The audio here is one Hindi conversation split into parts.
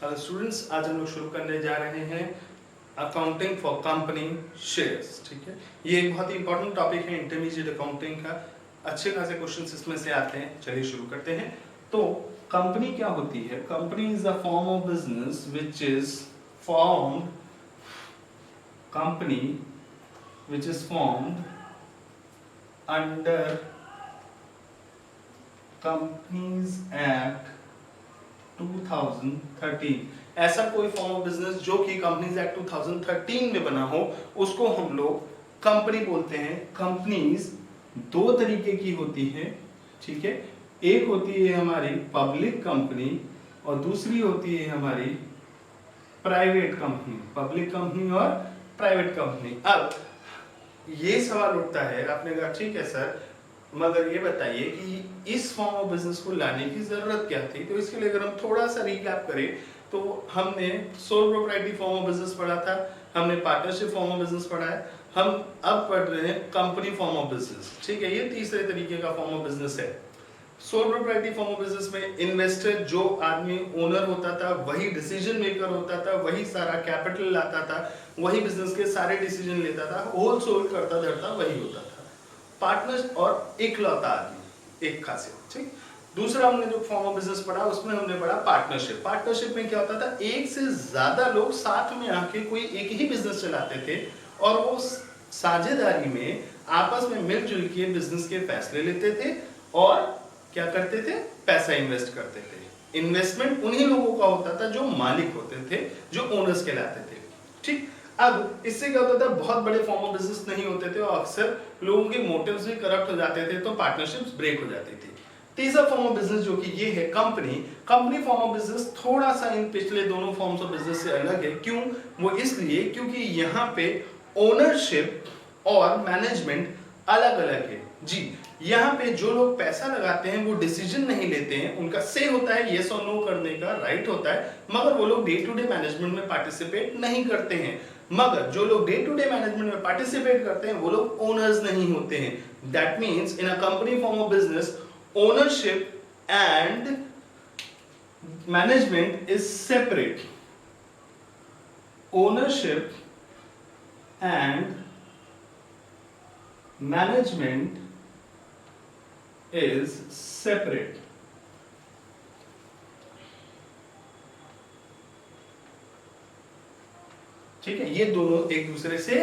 हेलो स्टूडेंट्स, आज हम लोग शुरू करने जा रहे हैं अकाउंटिंग फॉर कंपनी शेयर्स। ठीक है, ये एक बहुत ही इंपॉर्टेंट टॉपिक है इंटरमीडिएट अकाउंटिंग का। अच्छे खासे क्वेश्चंस इसमें से आते हैं। चलिए शुरू करते हैं। तो कंपनी क्या होती है? Company is a form of business which is formed company which is formed under companies act 2013। ऐसा कोई फॉर्म ऑफ बिजनेस जो कि कंपनीज एक्ट 2013 में बना हो, उसको हम लोग कंपनी बोलते हैं। कंपनीज दो तरीके की होती है, ठीक है। एक होती है हमारी पब्लिक कंपनी और दूसरी होती है हमारी प्राइवेट कंपनी। पब्लिक कंपनी और प्राइवेट कंपनी। अब ये सवाल उठता है, आपने कहा ठीक है सर, मगर ये बताइए कि इस फॉर्म ऑफ बिजनेस को लाने की जरूरत क्या थी। तो इसके लिए अगर हम थोड़ा सा रिकैप करें तो हमने sole proprietary form of business पढ़ा था, हमने पार्टनरशिप फॉर्म ऑफ बिजनेस पढ़ा है, हम अब पढ़ रहे हैं कंपनी फॉर्म ऑफ बिजनेस। ठीक है, ये तीसरे तरीके का फॉर्म ऑफ बिजनेस है। Sole proprietary form of business में इन्वेस्टर, जो आदमी ओनर होता था, वही डिसीजन मेकर होता था, वही सारा कैपिटल लाता था, वही बिजनेस के सारे डिसीजन लेता था, होल सोल करता धरता वही होता था। पार्टनर और इकलौता आदमी, एक खासियत। ठीक। दूसरा हमने जो फॉर्म ऑफ बिजनेस पढ़ा उसमें हमने पढ़ा पार्टनरशिप। पार्टनरशिप में क्या होता था, एक से ज्यादा लोग साथ में आके कोई एक ही बिजनेस चलाते थे और वो साझेदारी में आपस में मिलजुल के बिजनेस के फैसले लेते थे और क्या करते थे, पैसा इन्वेस्ट करते थे। इन्वेस्टमेंट उन्हीं लोगों का होता था जो मालिक होते थे, जो ओनर्स कहलाते थे। ठीक। अब इससे क्या होता था, बहुत बड़े फॉर्म ऑफ बिजनेस नहीं होते थे और अक्सर लोगों के मोटिव्स भी करप्ट हो जाते थे, तो पार्टनरशिप्स ब्रेक हो जाती थी। तीसरा फॉर्म ऑफ बिजनेस जो कि ये है company. Company form of business थोड़ा सा इन पिछले दोनों फॉर्म्स ऑफ बिजनेस से अलग है। क्यों? वो इसलिए क्योंकि यहाँ पे ओनरशिप और मैनेजमेंट अलग अलग है। जी, यहाँ पे जो लोग पैसा लगाते हैं वो डिसीजन नहीं लेते हैं, उनका से होता है यस और नो करने का राइट होता है, मगर वो लोग डे टू डे मैनेजमेंट में पार्टिसिपेट नहीं करते हैं। मगर जो लोग डे टू डे मैनेजमेंट में पार्टिसिपेट करते हैं वो लोग ओनर्स नहीं होते हैं। That means in a company form of business ownership and management is separate. Ownership and management is separate. ठीक है, ये दोनों एक दूसरे से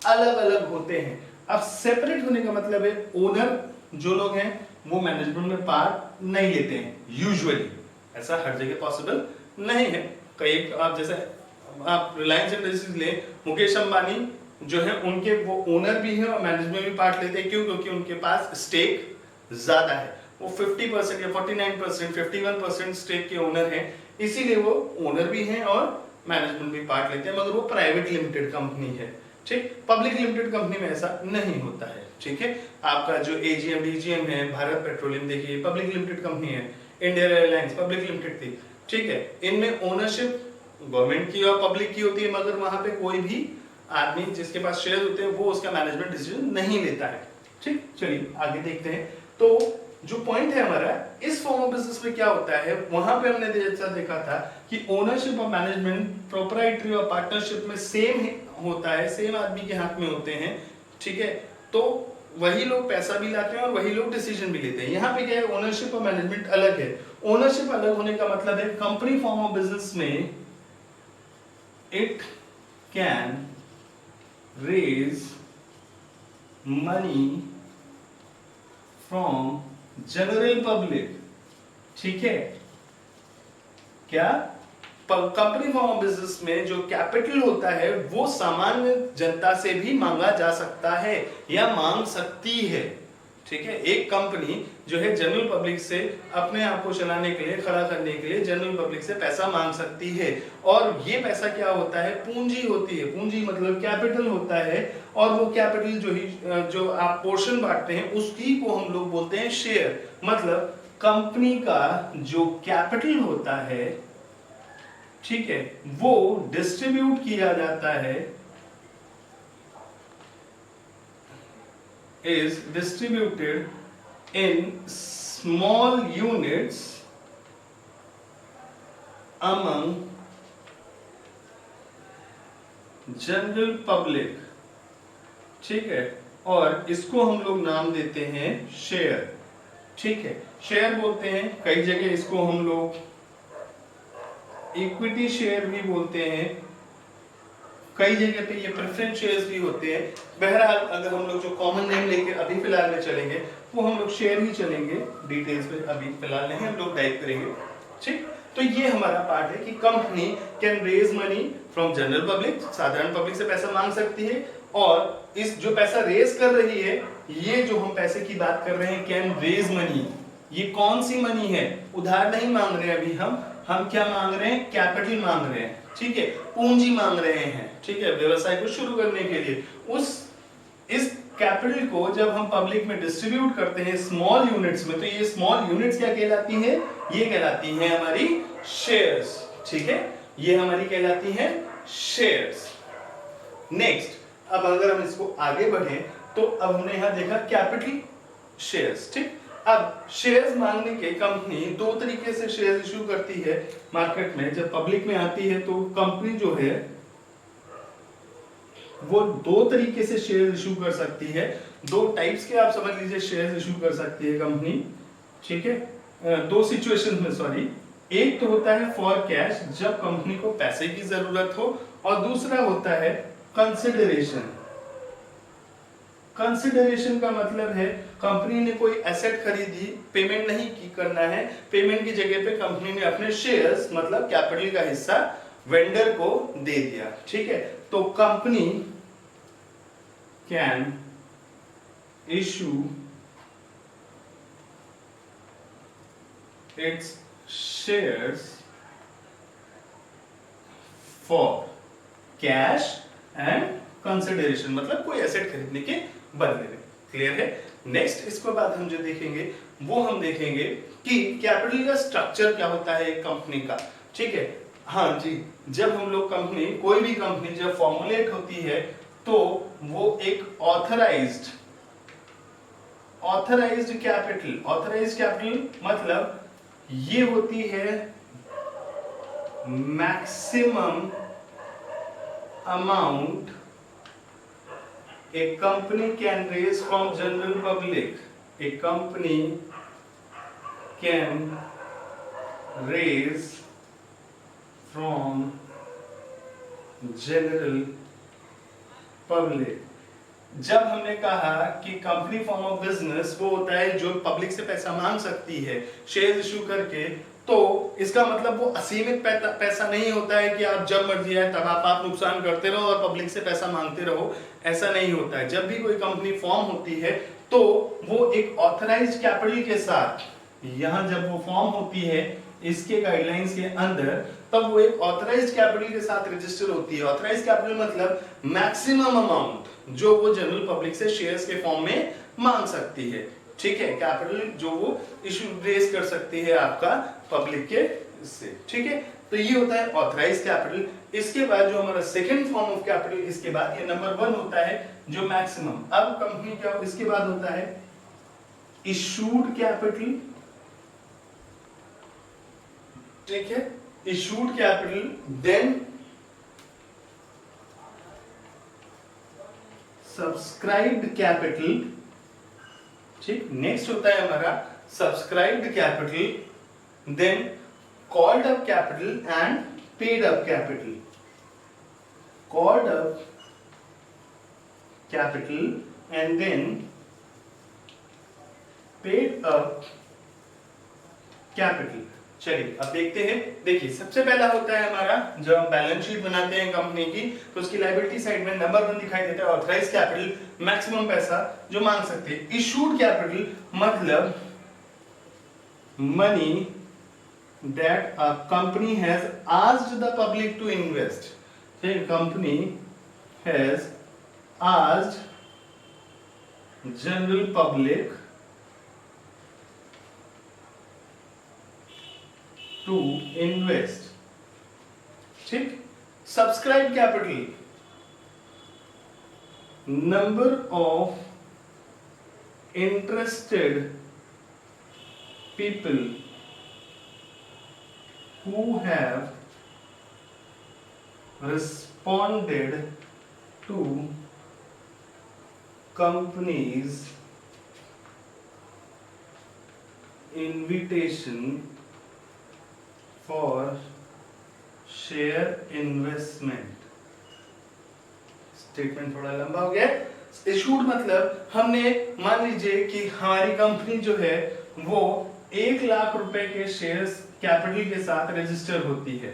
अलग अलग होते हैं। अब सेपरेट होने का मतलब है ओनर जो लोग हैं वो मैनेजमेंट में पार्ट नहीं लेते हैं यूजुअली। ऐसा हर जगह पॉसिबल नहीं है। कई आप जैसे आप रिलायंस इंडस्ट्रीज ले, मुकेश अंबानी जो है उनके वो ओनर भी हैं और मैनेजमेंट भी पार्ट लेते हैं। क्यों? क्योंकि उनके पास स्टेक ज्यादा है। वो 50% या 49%, 51% स्टेक के ओनर हैं, इसीलिए वो ओनर भी हैं और मैनेजमेंट भी पार्ट लेते हैं। मगर वो प्राइवेट लिमिटेड कंपनी है। ठीक। पब्लिक लिमिटेड कंपनी में ऐसा नहीं होता है। ठीक है, आपका जो एजीएम डीजीएम है, भारत पेट्रोलियम देखिए पब्लिक लिमिटेड कंपनी है, इंडियन एयरलाइंस पब्लिक लिमिटेड थी। ठीक है, इनमें ओनरशिप गवर्नमेंट की और पब्लिक की होती है, मगर वहां पे कोई भी आदमी जिसके पास शेयर होते हैं वो उसका मैनेजमेंट डिसीजन नहीं लेता है। ठीक, चलिए आगे देखते हैं। तो जो पॉइंट है हमारा, इस फॉर्म ऑफ बिजनेस में क्या होता है, वहां पे हमने जैसा देखा था कि ओनरशिप और मैनेजमेंट प्रोप्राइटरी और पार्टनरशिप में सेम होता है, सेम आदमी के हाथ में होते हैं। ठीक है, तो वही लोग पैसा भी लाते हैं और वही लोग डिसीजन भी लेते हैं। यहाँ पे क्या है, ओनरशिप और मैनेजमेंट अलग है। ओनरशिप अलग होने का मतलब है कंपनी फॉर्म ऑफ बिजनेस में it can raise money from general public. ठीक है, क्या कंपनी फॉर्म ऑफ बिजनेस में जो कैपिटल होता है वो सामान्य जनता से भी मांगा जा सकता है या मांग सकती है। ठीक है, एक कंपनी जो है जनरल पब्लिक से अपने आप को चलाने के लिए, खड़ा करने के लिए जनरल पब्लिक से पैसा मांग सकती है। और ये पैसा क्या होता है, पूंजी होती है। पूंजी मतलब कैपिटल होता है और वो कैपिटल जो आप पोर्शन बांटते हैं उसकी को हम लोग बोलते हैं शेयर। मतलब कंपनी का जो कैपिटल होता है, ठीक है, वो डिस्ट्रीब्यूट किया जाता है, is distributed in small units among general public, ठीक है, और इसको हम लोग नाम देते हैं शेयर, ठीक है, शेयर बोलते हैं, कई जगह इसको हम लोग इक्विटी शेयर भी बोलते हैं, कई जगह पे ये प्रेफरेंस शेयर्स भी होते हैं। बहरहाल अगर हम लोग जो कॉमन नेम लेके अभी फिलहाल में चलेंगे वो हम लोग शेयर ही चलेंगे, डिटेल्स पे अभी फिलहाल नहीं हम लोग डाइव करेंगे, ठीक। तो ये हमारा पार्ट है कि company can raise money from general public, साधारण पब्लिक से पैसा मांग सकती है, और इस जो पैसा रेज कर रही है, ये जो हम पैसे की बात कर रहे हैं कैन रेज मनी, ये कौन सी मनी है, उधार नहीं मांग रहे हैं अभी हम क्या मांग रहे हैं, कैपिटल मांग रहे हैं, ठीक है, पूंजी मांग रहे हैं, ठीक है, व्यवसाय को शुरू करने के लिए। इस कैपिटल को जब हम पब्लिक में डिस्ट्रीब्यूट करते हैं स्मॉल यूनिट्स में, तो ये स्मॉल यूनिट्स क्या कहलाती हैं, ये कहलाती हैं हमारी शेयर्स, ठीक है, ये हमारी कहलाती हैं शेयर्स। नेक्स्ट, अब अगर हम इसको आगे बढ़े तो अब हमने यहां देखा कैपिटल शेयर्स, ठीक। अब शेयर्स मांगने के कंपनी दो तरीके से शेयर इशू करती है मार्केट में। जब पब्लिक में आती है तो कंपनी जो है वो दो तरीके से शेयर इशू कर सकती है, दो टाइप्स के आप समझ लीजिए शेयर इशू कर सकती है कंपनी, ठीक है, दो सिचुएशन में, सॉरी। एक तो होता है फॉर कैश, जब कंपनी को पैसे की जरूरत हो, और दूसरा होता है कंसिडरेशन। कंसिडरेशन का मतलब है कंपनी ने कोई एसेट खरीदी, पेमेंट नहीं की करना है, पेमेंट की जगह पे कंपनी ने अपने शेयर्स मतलब कैपिटल का हिस्सा वेंडर को दे दिया, ठीक है। तो company can issue it's shares for cash and consideration, मतलब कोई एसेट खरीदने के बदले में। क्लियर है। नेक्स्ट इसके बाद हम जो देखेंगे वो हम देखेंगे कि कैपिटल का स्ट्रक्चर क्या होता है एक कंपनी का, ठीक है। हाँ जी, जब हम लोग कंपनी, कोई भी कंपनी जब फॉर्मुलेट होती है तो वो एक ऑथराइज्ड कैपिटल मतलब ये होती है maximum amount a company can raise from general public. A company can raise from general public. जब हमने कहा कि कंपनी फॉर्म ऑफ बिजनेस वो होता है जो पब्लिक से पैसा मांग सकती है शेयर इशू करके, तो इसका मतलब वो असीमित पैसा नहीं होता है कि आप जब मर्जी आए तब आप नुकसान करते रहो और पब्लिक से पैसा मांगते रहो, ऐसा नहीं होता है। जब भी कोई कंपनी फॉर्म होती है तो वो एक ऑथराइज्ड कैपिटल के साथ, यहां जब वो फॉर्म होती है इसके गाइडलाइंस के अंदर, तब वो एक ऑथराइज्ड कैपिटल के साथ रजिस्टर होती है। ऑथराइज्ड कैपिटल मतलब मैक्सिमम अमाउंट जो वो जनरल पब्लिक से शेयर्स के फॉर्म में मांग सकती है, ठीक है, कैपिटल जो वो इशू रेज कर सकती है आपका पब्लिक के इससे, ठीक है। तो ये होता है ऑथराइज्ड कैपिटल। इसके बाद जो हमारा सेकंड फॉर्म ऑफ कैपिटल, इसके बाद ये नंबर 1 होता है जो मैक्सिमम। अब कंपनी क्या, इसके बाद होता है इशूड कैपिटल, ठीक है, issued capital, then subscribed capital, ठीक। नेक्स्ट होता है हमारा subscribed capital, then called up capital and paid up capital. Called up capital and then paid up capital. चलिए अब देखते हैं। देखिए सबसे पहला होता है हमारा, जब हम बैलेंस शीट बनाते हैं कंपनी की तो उसकी लायबिलिटी साइड में नंबर 1 दिखाई देता है ऑथराइज्ड कैपिटल, मैक्सिमम पैसा जो मांग सकते हैं। इशूड कैपिटल मतलब money that a company has asked the public to invest. Company has asked general public to invest, ठीक। Subscribe capital, number of interested people who have responded to company's invitation for share investment. Statement थोड़ा लंबा हो गया। इशूड मतलब हमने मान लीजिए कि हमारी कंपनी जो है वो 1 लाख रुपए के शेयर्स कैपिटल के साथ रजिस्टर होती है।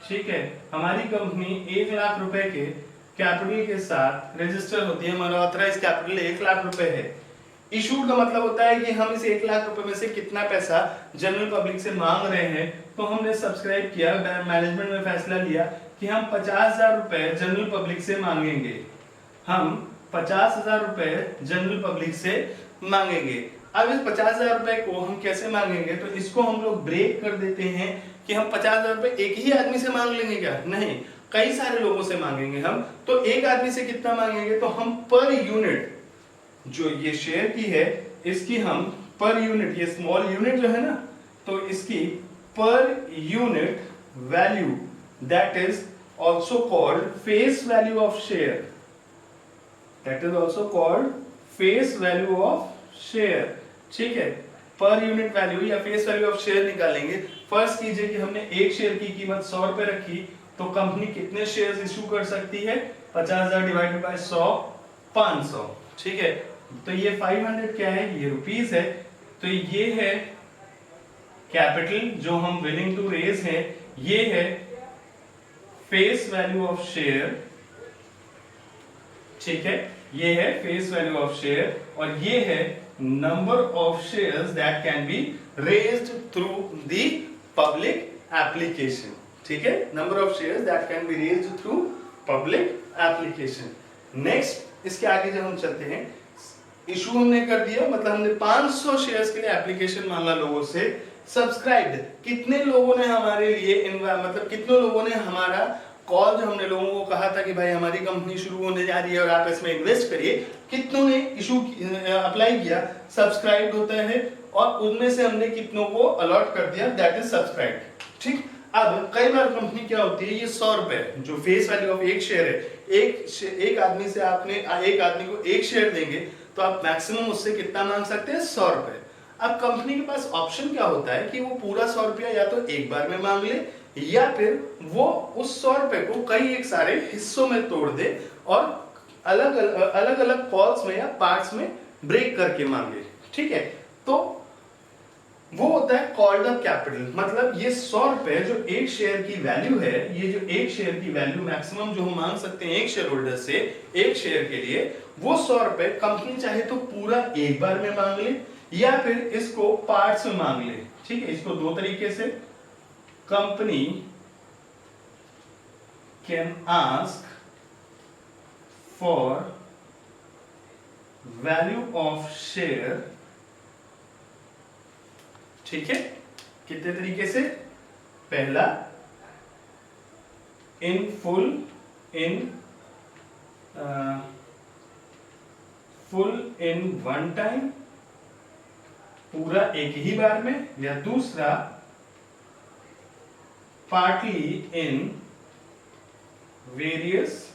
ठीक है, हमारी कंपनी 1 लाख रुपए के कैपिटल के साथ रजिस्टर होती है। हमारा ऑथराइज कैपिटल 1 लाख रुपए है। इशूड का मतलब होता है कि हम इस 1 लाख रुपए में से कितना पैसा जनरल पब्लिक से मांग रहे हैं। तो हमने सब्सक्राइब किया, मैनेजमेंट में फैसला लिया कि हम 50,000 रुपए जनरल पब्लिक से मांगेंगे। हम 50,000 रुपए जनरल पब्लिक से मांगेंगे। अब इस 50,000 रुपए को हम कैसे मांगेंगे, तो इसको हम लोग ब्रेक कर देते हैं कि हम 50,000 रुपए एक ही आदमी से मांग लेंगे क्या? नहीं, कई सारे लोगों से मांगेंगे हम। तो एक आदमी से कितना मांगेंगे, तो हम पर यूनिट जो ये शेयर की है इसकी हम पर यूनिट, ये स्मॉल यूनिट जो है ना, तो इसकी per unit value that is also called face value of share, that is also called face value of share. ठीक है, पर यूनिट वैल्यू या फेस वैल्यू ऑफ शेयर निकालेंगे। फर्स्ट कीजिए कि हमने एक शेयर की कीमत 100 रुपए रखी, तो कंपनी कितने शेयर्स इशू कर सकती है? 50,000 डिवाइडेड बाय 100, 500। ठीक है, तो ये 500 क्या है? ये रुपीस है। तो ये है कैपिटल जो हम विलिंग टू रेज है, ये है फेस वैल्यू ऑफ शेयर। ठीक है, ये है फेस वैल्यू ऑफ शेयर और ये है number of shares that can be raised through the public application. ठीक है, number of shares that can be raised through public application. Next, इसके आगे जब हम चलते हैं, इशू हमने कर दिया, मतलब हमने 500 शेयर्स के लिए एप्लीकेशन मांगा लोगों से। सब्सक्राइब्ड, कितने लोगों ने हमारे लिए मतलब कितने लोगों ने हमारा कॉल, जो हमने लोगों को कहा था कि भाई हमारी कंपनी शुरू होने जा रही है और आप इसमें इन्वेस्ट करिए, कितनों ने इशू अप्लाई किया, सब्सक्राइब होता है, और उनमें से हमने कितनों को अलॉट कर दिया, दैट इज सब्सक्राइब। ठीक, अब कई बार कंपनी क्या होती है, ये 100 रुपए जो फेस वैल्यू ऑफ एक शेयर है, एक आदमी से आपने एक आदमी को एक शेयर देंगे तो आप मैक्सिमम उससे कितना मांग सकते हैं? 100 रुपए। अब कंपनी के पास ऑप्शन क्या होता है कि वो पूरा 100 रुपया या तो एक बार में मांग ले, या फिर वो उस 100 रुपए को कई एक सारे हिस्सों में तोड़ दे और अलग अलग कॉल्स में या पार्ट्स में ब्रेक करके मांगे। ठीक है, तो वो होता है कॉल्ड अप कैपिटल। मतलब ये 100 रुपए जो एक शेयर की वैल्यू है, ये जो एक शेयर की वैल्यू मैक्सिमम जो हम मांग सकते हैं एक शेयर होल्डर से एक शेयर के लिए, वो 100 रुपए कंपनी चाहे तो पूरा एक बार में मांग ले या फिर इसको पार्ट्स में मांग ले। ठीक है, इसको दो तरीके से company can ask for value of share. ठीक है, कितने तरीके से? पहला, in full, in one time, पूरा एक ही बार में, या दूसरा पार्टली इन वेरियस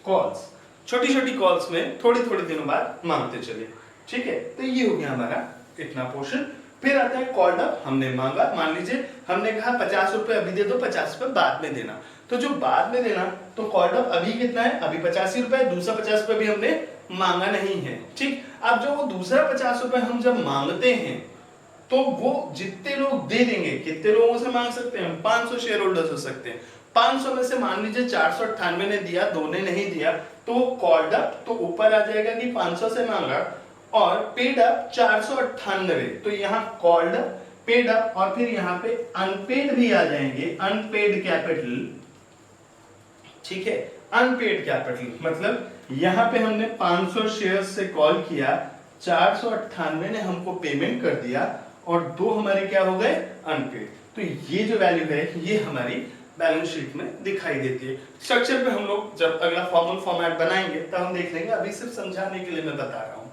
कॉल्स, छोटी छोटी कॉल्स में थोड़ी थोड़ी दिनों बाद मांगते चले। ठीक है, तो ये हो गया हमारा इतना पोर्शन। फिर आता है कॉल्ड अप। हमने मांगा, मान लीजिए हमने कहा 50 रुपए अभी दे दो, 50 रुपए बाद में देना। तो जो बाद में देना, तो कॉल्ड अप अभी कितना है? अभी 85 रुपए, दूसरा 50 रुपए भी हमने मांगा नहीं है। ठीक, अब जो वो दूसरा 50 रुपए हम जब मांगते हैं तो वो जितने लोग दे देंगे, कितने लोगों से मांग सकते हैं? 500 शेयर होल्डर्स हो सकते हैं। 500 में से मान लीजिए 498 ने दिया, 2 ने नहीं दिया, तो कॉल्ड अप तो ऊपर आ जाएगा कि 500 से मांगा, और पेड अप 498। तो यहाँ कॉल्ड अप, पेड अप, और फिर यहाँ पे अनपेड भी आ जाएंगे, अनपेड कैपिटल। ठीक है, अनपेड कैपिटल मतलब यहाँ पे हमने 500 शेयर्स से कॉल किया, 498 ने हमको पेमेंट कर दिया, और 2 हमारे क्या हो गए? अनपेड। तो ये जो वैल्यू है ये हमारी बैलेंस शीट में दिखाई देती है। स्ट्रक्चर पे हम लोग जब अगला फॉर्मल फॉर्मेट बनाएंगे तब हम देख लेंगे, अभी सिर्फ समझाने के लिए मैं बता रहा हूँ।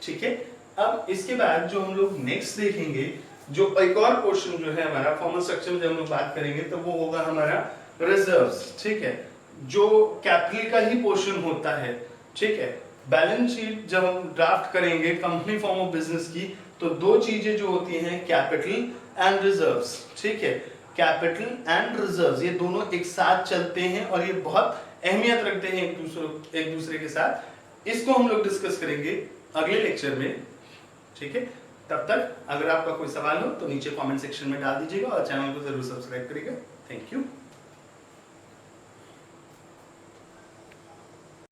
ठीक है, अब इसके बाद जो हम लोग नेक्स्ट देखेंगे, जो एक और पोर्शन जो है हमारा फॉर्मल स्ट्रक्चर में जब हम लोग बात करेंगे तो वो होगा हमारा रिजर्व्स। ठीक है, जो कैपिटल का ही पोर्शन होता है, ठीक है। बैलेंस शीट जब हम ड्राफ्ट करेंगे कंपनी फॉर्म ऑफ बिजनेस की, तो दो चीजें जो होती हैं, कैपिटल एंड रिजर्व्स, ठीक है। कैपिटल एंड रिजर्व्स ये दोनों एक साथ चलते हैं और ये बहुत अहमियत रखते हैं एक दूसरे के साथ। इसको हम लोग डिस्कस करेंगे अगले लेक्चर में, ठीक है। तब तक अगर आपका कोई सवाल हो तो नीचे कमेंट सेक्शन में डाल दीजिएगा और चैनल को जरूर सब्सक्राइब करिएगा। Thank you.